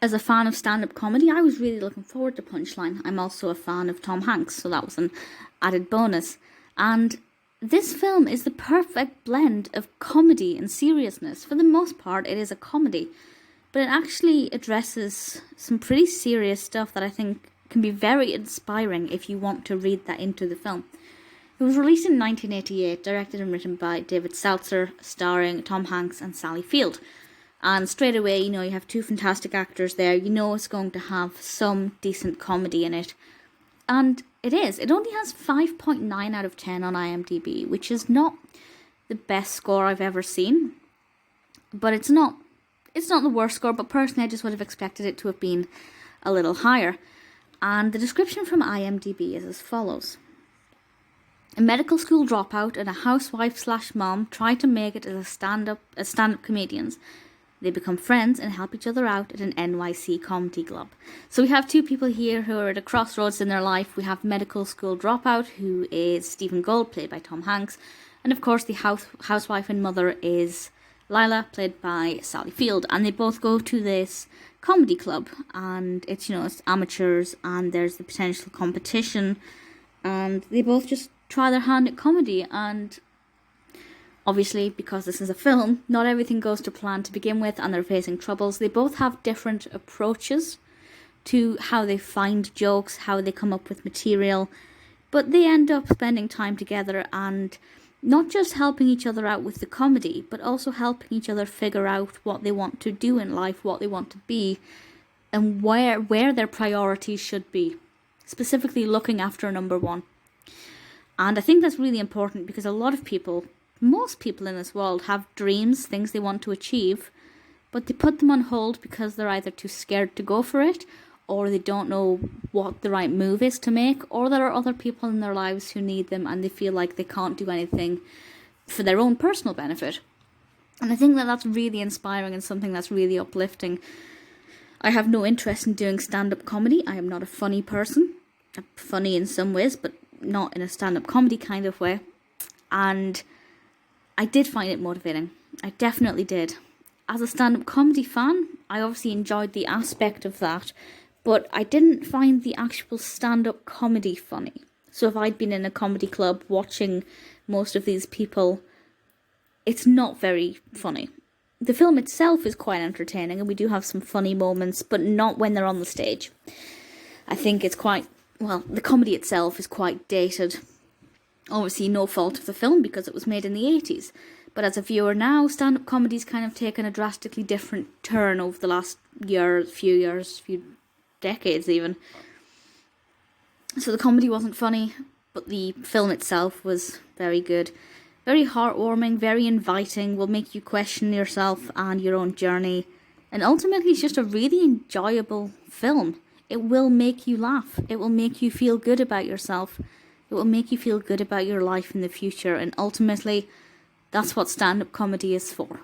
as a fan of stand-up comedy, I was really looking forward to Punchline. I'm also a fan of Tom Hanks, so that was an added bonus. And this film is the perfect blend of comedy and seriousness. For the most part, it is a comedy, but it actually addresses some pretty serious stuff that I think can be very inspiring if you want to read that into the film. It was released in 1988, directed and written by David Seltzer, starring Tom Hanks and Sally Field. And straight away, you have two fantastic actors there. It's going to have some decent comedy in it. And it is. It only has 5.9 out of 10 on IMDb, which is not the best score I've ever seen. But it's not the worst score, but personally I just would have expected it to have been a little higher. And the description from IMDb is as follows. A medical school dropout and a housewife/mom try to make it as stand-up comedians. They become friends and help each other out at an NYC comedy club. So we have two people here who are at a crossroads in their life. We have medical school dropout, who is Stephen Gold, played by Tom Hanks. And of course the housewife and mother is Lilah, played by Sally Field. And they both go to this comedy club. And it's, it's amateurs and there's the potential competition. And they both just try their hand at comedy. And obviously, because this is a film, not everything goes to plan to begin with and they're facing troubles. They both have different approaches to how they find jokes, how they come up with material. But they end up spending time together and not just helping each other out with the comedy, but also helping each other figure out what they want to do in life, what they want to be, and where their priorities should be. Specifically looking after number one. And I think that's really important because a lot of people, most people in this world, have dreams, things they want to achieve, but they put them on hold because they're either too scared to go for it, or they don't know what the right move is to make, or there are other people in their lives who need them and they feel like they can't do anything for their own personal benefit. And I think that that's really inspiring and something that's really uplifting. I have no interest in doing stand-up comedy. I am not a funny person. I'm funny in some ways, but not in a stand-up comedy kind of way. And I did find it motivating. I definitely did. As a stand-up comedy fan, I obviously enjoyed the aspect of that, but I didn't find the actual stand-up comedy funny. So if I'd been in a comedy club watching most of these people, it's not very funny. The film itself is quite entertaining and we do have some funny moments, but not when they're on the stage. I think it's the comedy itself is quite dated. Obviously no fault of the film because it was made in the 80s. But as a viewer now, stand-up comedy's kind of taken a drastically different turn over the last few decades even. So the comedy wasn't funny, but the film itself was very good. Very heartwarming, very inviting, will make you question yourself and your own journey. And ultimately it's just a really enjoyable film. It will make you laugh. It will make you feel good about yourself. It will make you feel good about your life in the future. And ultimately, that's what stand-up comedy is for.